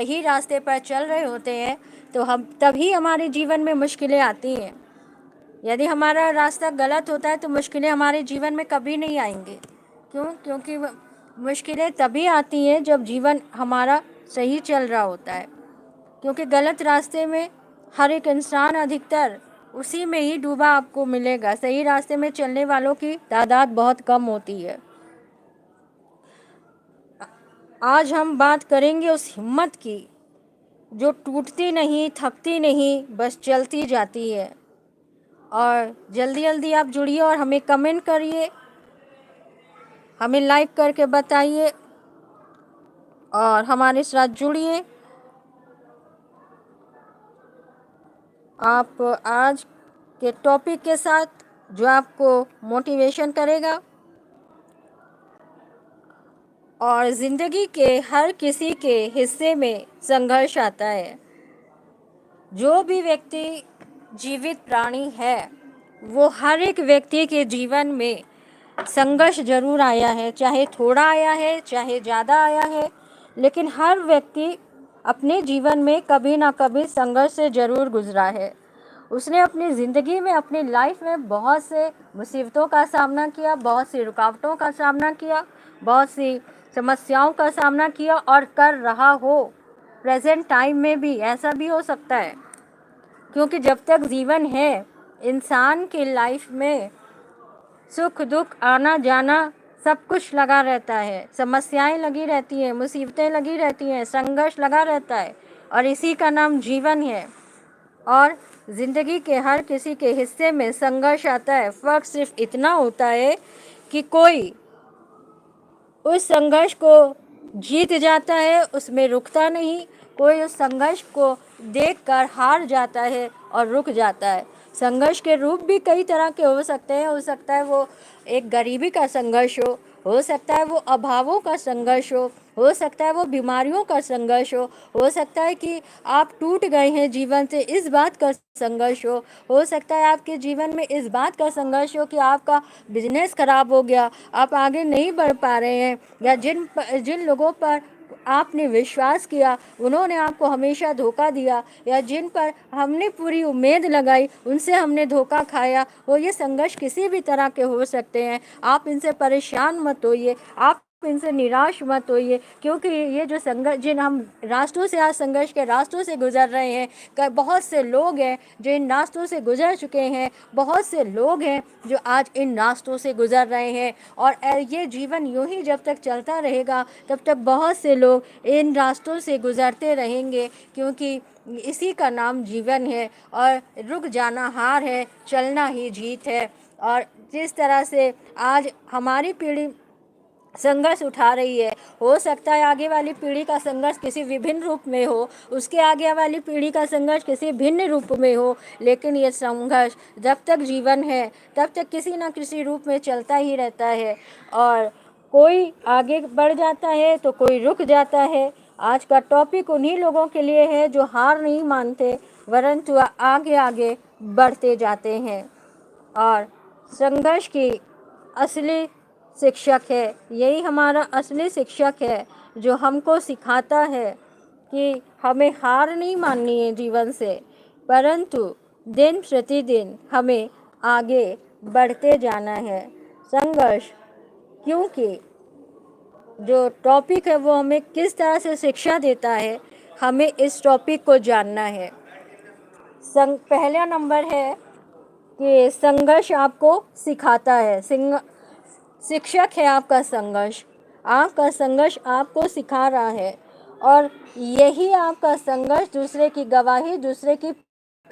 सही रास्ते पर चल रहे होते हैं तो हम तभी हमारे जीवन में मुश्किलें आती हैं। यदि हमारा रास्ता गलत होता है तो मुश्किलें हमारे जीवन में कभी नहीं आएंगी। क्यों? क्योंकि मुश्किलें तभी आती हैं जब जीवन हमारा सही चल रहा होता है। क्योंकि गलत रास्ते में हर एक इंसान अधिकतर उसी में ही डूबा आपको मिलेगा। सही रास्ते में चलने वालों की तादाद बहुत कम होती है। आज हम बात करेंगे उस हिम्मत की जो टूटती नहीं, थकती नहीं, बस चलती जाती है। और जल्दी जल्दी आप जुड़िए और हमें कमेंट करिए, हमें लाइक करके बताइए और हमारे साथ जुड़िए। आप आज के टॉपिक के साथ जो आपको मोटिवेशन करेगा और ज़िंदगी के हर किसी के हिस्से में संघर्ष आता है। जो भी व्यक्ति जीवित प्राणी है वो हर एक व्यक्ति के जीवन में संघर्ष जरूर आया है, चाहे थोड़ा आया है चाहे ज़्यादा आया है, लेकिन हर व्यक्ति अपने जीवन में कभी ना कभी संघर्ष से ज़रूर गुजरा है। उसने अपनी ज़िंदगी में, अपनी लाइफ में बहुत से मुसीबतों का सामना किया, बहुत सी रुकावटों का सामना किया, बहुत सी समस्याओं का सामना किया और कर रहा हो। प्रेजेंट टाइम में भी ऐसा भी हो सकता है, क्योंकि जब तक जीवन है इंसान की लाइफ में सुख दुख आना जाना सब कुछ लगा रहता है। समस्याएं लगी रहती हैं, मुसीबतें लगी रहती हैं, संघर्ष लगा रहता है और इसी का नाम जीवन है। और ज़िंदगी के हर किसी के हिस्से में संघर्ष आता है। फ़र्क सिर्फ इतना होता है कि कोई उस संघर्ष को जीत जाता है, उसमें रुकता नहीं। कोई उस संघर्ष को देखकर हार जाता है और रुक जाता है। संघर्ष के रूप भी कई तरह के हो सकते हैं। हो सकता है वो एक गरीबी का संघर्ष हो सकता है वो अभावों का संघर्ष हो सकता है वो बीमारियों का संघर्ष हो सकता है कि आप टूट गए हैं जीवन से, इस बात का संघर्ष हो सकता है आपके जीवन में इस बात का संघर्ष हो कि आपका बिजनेस खराब हो गया, आप आगे नहीं बढ़ पा रहे हैं, या जिन लोगों पर आपने विश्वास किया उन्होंने आपको हमेशा धोखा दिया, या जिन पर हमने पूरी उम्मीद लगाई उनसे हमने धोखा खाया। वो ये संघर्ष किसी भी तरह के हो सकते हैं। आप इनसे परेशान मत होइए, आप इनसे निराश मत होइए, क्योंकि ये जो संघर्ष, जिन हम रास्तों से, आज संघर्ष के रास्तों से गुजर रहे हैं, बहुत से लोग हैं जो इन रास्तों से गुजर चुके हैं, बहुत से लोग हैं जो आज इन रास्तों से गुजर रहे हैं। और ये जीवन यूं ही जब तक चलता रहेगा तब तक बहुत से लोग इन रास्तों से गुजरते रहेंगे, क्योंकि इसी का नाम जीवन है। और रुक जाना हार है, चलना ही जीत है। और जिस तरह से आज हमारी पीढ़ी संघर्ष उठा रही है, हो सकता है आगे वाली पीढ़ी का संघर्ष किसी विभिन्न रूप में हो, उसके आगे वाली पीढ़ी का संघर्ष किसी भिन्न रूप में हो, लेकिन ये संघर्ष जब तक जीवन है तब तक किसी न किसी रूप में चलता ही रहता है। और कोई आगे बढ़ जाता है तो कोई रुक जाता है। आज का टॉपिक उन्हीं लोगों के लिए है जो हार नहीं मानते, वरंतु आगे आगे बढ़ते जाते हैं। और संघर्ष की असली शिक्षक है, यही हमारा असली शिक्षक है जो हमको सिखाता है कि हमें हार नहीं माननी है जीवन से, परंतु दिन प्रतिदिन हमें आगे बढ़ते जाना है। संघर्ष, क्योंकि जो टॉपिक है वो हमें किस तरह से शिक्षा देता है, हमें इस टॉपिक को जानना है। पहला नंबर है कि संघर्ष आपको सिखाता है। शिक्षक है आपका संघर्ष, आपका संघर्ष आपको सिखा रहा है। और यही आपका संघर्ष दूसरे की गवाही, दूसरे की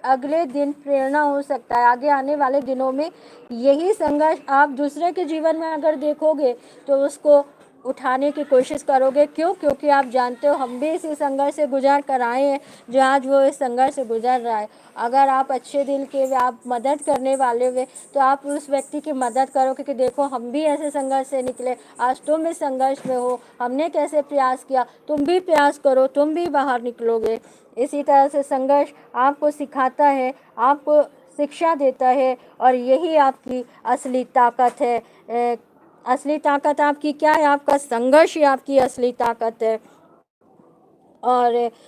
अगले दिन प्रेरणा हो सकता है। आगे आने वाले दिनों में यही संघर्ष आप दूसरे के जीवन में अगर देखोगे तो उसको उठाने की कोशिश करोगे। क्यों? क्योंकि आप जानते हो हम भी इसी संघर्ष से गुजर कर आए हैं जो आज वो इस संघर्ष से गुजर रहा है। अगर आप अच्छे दिल के, आप मदद करने वाले हुए तो आप उस व्यक्ति की मदद करो, क्योंकि देखो हम भी ऐसे संघर्ष से निकले, आज तुम इस संघर्ष में हो, हमने कैसे प्रयास किया, तुम भी प्रयास करो, तुम भी बाहर निकलोगे। इसी तरह से संघर्ष आपको सिखाता है, आपको शिक्षा देता है, और यही आपकी असली ताकत है। असली ताकत आपकी क्या है? आपका संघर्ष ही आपकी असली ताकत है। और